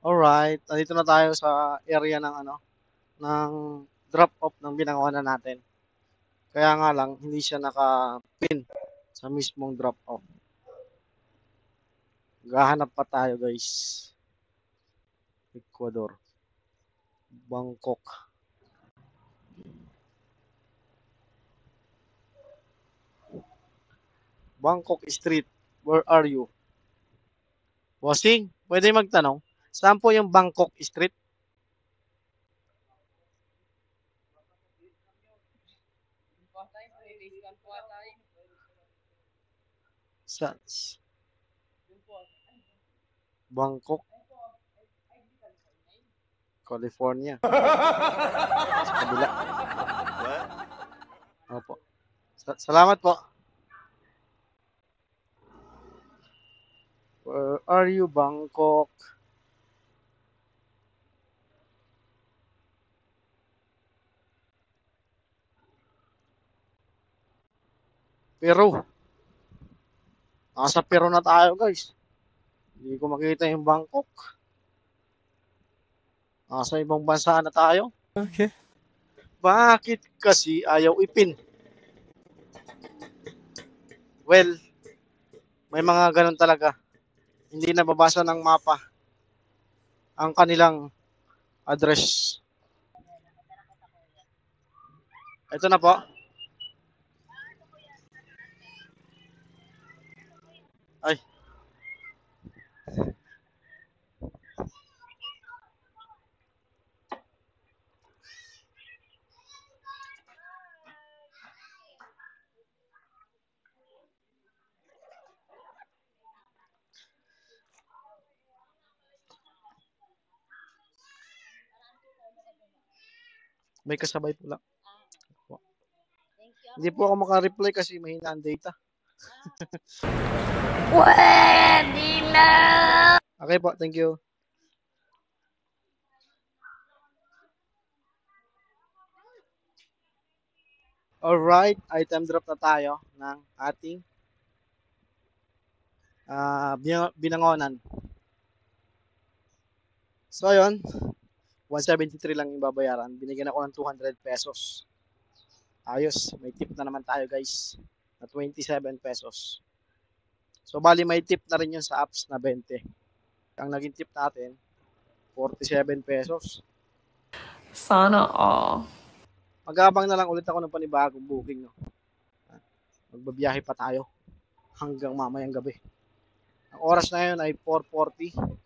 Alright, nandito na tayo sa area ng ng drop off ng binangonan natin. Kaya nga lang hindi siya naka-pin sa mismong drop off. Gahanap pa tayo, guys. Ecuador, Bangkok. Bangkok Street, where are you? Bossing, pwede magtanong, saan po yung Bangkok Street? Sa Bangkok, California. Sa kabila. Opo. Salamat po. Where are you, Bangkok? Peru. Nasa Peru na tayo, guys. Hindi ko makita yung Bangkok. Nasa ibang bansa na tayo. Okay. Bakit kasi ayaw ipin? Well, may mga ganun talaga. Hindi nababasa ng mapa ang kanilang address. Ito na po. Ay. May kasabay pula. Hindi po ako maka-reply kasi mahina ang data. Pwede na! Okay po, thank you. Alright, item drop na tayo ng ating binangonan. So, yun. 173 lang yung babayaran. Binigyan ako ng 200 pesos. Ayos. May tip na naman tayo, guys. Na 27 pesos. So, bali may tip na rin yun sa apps na 20. Ang naging tip natin, 47 pesos. Sana all. Mag-aabang na lang ulit ako ng panibagong booking. No? Magbabiyahe pa tayo hanggang mamayang gabi. Ang oras na yun ay 4:40.